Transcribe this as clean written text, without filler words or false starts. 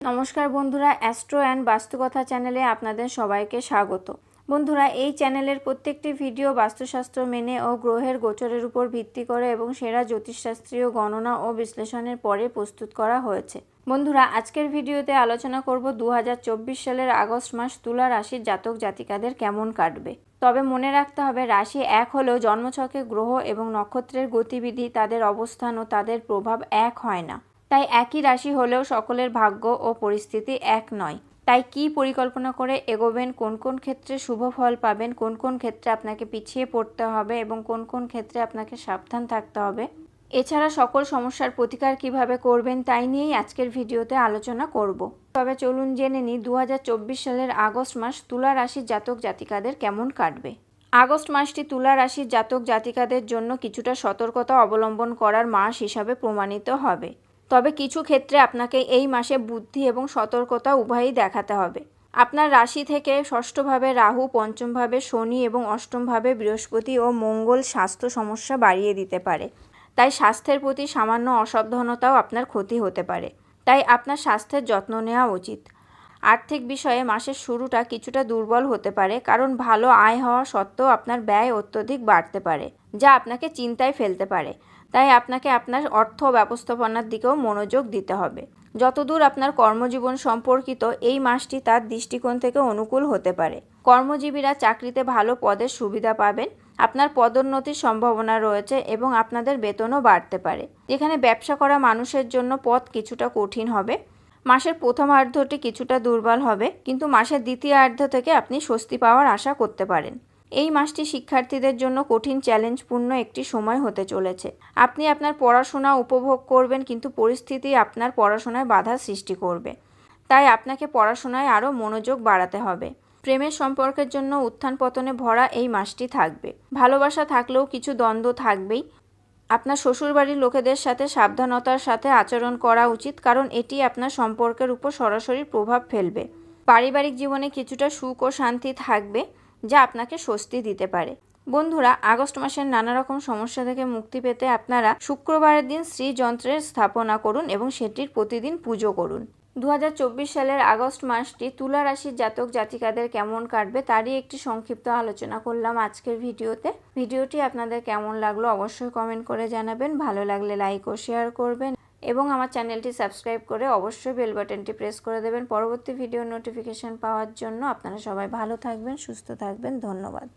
নমস্কার বন্ধুরা, astro and বাস্তুকথা চ্যানেলে আপনাদের সবাইকে স্বাগত। বন্ধুরা, এই চ্যানেলের প্রত্যেকটি ভিডিও বাস্তুশাস্ত্র মেনে ও গ্রহের গোচরের উপর ভিত্তি করে এবং সেরা জ্যোতিষশাস্ত্রীয় গণনা ও বিশ্লেষণের পরে প্রস্তুত করা হয়েছে। বন্ধুরা, আজকের ভিডিওতে আলোচনা করব 2024 সালের আগস্ট মাস তুলা রাশির জাতক জাতিকাদের কেমন কাটবে। তবে মনে রাখতে হবে, রাশি এক হলেও জন্মছকে গ্রহ এবং নক্ষত্রের গতিবিধি, তাদের অবস্থান ও তাদের প্রভাব এক হয় না। তাই একই রাশি হলেও সকলের ভাগ্য ও পরিস্থিতি এক নয়। তাই কি পরিকল্পনা করে এগোবেন, কোন কোন ক্ষেত্রে শুভ ফল পাবেন, কোন কোন ক্ষেত্রে আপনাকে পিছিয়ে পড়তে হবে এবং কোন কোন ক্ষেত্রে আপনাকে সাবধান থাকতে হবে, এছাড়া সকল সমস্যার প্রতিকার কিভাবে করবেন, তাই নিয়েই আজকের ভিডিওতে আলোচনা করব। তবে চলুন জেনে নিই 2024 সালের আগস্ট মাস তুলা রাশির জাতক জাতিকাদের কেমন কাটবে। আগস্ট মাসটি তুলা রাশির জাতক জাতিকাদের জন্য কিছুটা সতর্কতা অবলম্বন করার মাস হিসাবে প্রমাণিত হবে। তবে কিছু ক্ষেত্রে আপনাকে এই মাসে বুদ্ধি এবং সতর্কতা উভয়ই দেখাতে হবে। আপনার রাশি থেকে ষষ্ঠভাবে রাহু, পঞ্চমভাবে শনি এবং অষ্টমভাবে বৃহস্পতি ও মঙ্গল স্বাস্থ্য সমস্যা বাড়িয়ে দিতে পারে। তাই স্বাস্থ্যের প্রতি সামান্য অসাবধানতাও আপনার ক্ষতি হতে পারে। তাই আপনার স্বাস্থ্যের যত্ন নেওয়া উচিত। আর্থিক বিষয়ে মাসের শুরুটা কিছুটা দুর্বল হতে পারে, কারণ ভালো আয় হওয়া সত্ত্বেও আপনার ব্যয় অত্যধিক বাড়তে পারে, যা আপনাকে চিন্তায় ফেলতে পারে। তাই আপনাকে আপনার অর্থ ব্যবস্থাপনার দিকেও মনোযোগ দিতে হবে। যতদূর আপনার কর্মজীবন সম্পর্কিত, এই মাসটি তার দৃষ্টিকোণ থেকে অনুকূল হতে পারে। কর্মজীবীরা চাকরিতে ভালো পদের সুবিধা পাবেন, আপনার পদোন্নতির সম্ভাবনা রয়েছে এবং আপনাদের বেতনও বাড়তে পারে। যেখানে ব্যবসা করা মানুষের জন্য পথ কিছুটা কঠিন হবে। মাসের প্রথমার্ধটি কিছুটা দুর্বল হবে, কিন্তু মাসের দ্বিতীয়ার্ধ থেকে আপনি স্বস্তি পাওয়ার আশা করতে পারেন। এই মাসটি শিক্ষার্থীদের জন্য কঠিন চ্যালেঞ্জপূর্ণ একটি সময় হতে চলেছে। আপনি আপনার পড়াশোনা উপভোগ করবেন, কিন্তু পরিস্থিতি আপনার পড়াশোনায় বাধা সৃষ্টি করবে। তাই আপনাকে পড়াশোনায় আরও মনোযোগ বাড়াতে হবে। প্রেমের সম্পর্কের জন্য উত্থান পতনে ভরা এই মাসটি থাকবে। ভালোবাসা থাকলেও কিছু দ্বন্দ্ব থাকবেই। আপনার শ্বশুরবাড়ির লোকেদের সাথে সাবধানতার সাথে আচরণ করা উচিত, কারণ এটি আপনার সম্পর্কের উপর সরাসরি প্রভাব ফেলবে। পারিবারিক জীবনে কিছুটা সুখ ও শান্তি থাকবে, যা আপনাকে স্বস্তি দিতে পারে। বন্ধুরা, আগস্ট মাসের নানা রকম সমস্যা থেকে মুক্তি পেতে আপনারা শুক্রবারের দিন শ্রীযন্ত্রের স্থাপনা করুন এবং সেটির প্রতিদিন পুজো করুন। 2024 সালের আগস্ট মাসটি তুলা রাশির জাতক জাতিকাদের কেমন কাটবে তারই একটি সংক্ষিপ্ত আলোচনা করলাম আজকের ভিডিওতে। ভিডিওটি আপনাদের কেমন লাগলো অবশ্যই কমেন্ট করে জানাবেন। ভালো লাগলে লাইক ও শেয়ার করবেন এবং আমার চ্যানেলটি সাবস্ক্রাইব করে অবশ্যই বেল বাটনটি প্রেস করে দেবেন পরবর্তী ভিডিওর নোটিফিকেশন পাওয়ার জন্য। আপনারা সবাই ভালো থাকবেন, সুস্থ থাকবেন। ধন্যবাদ।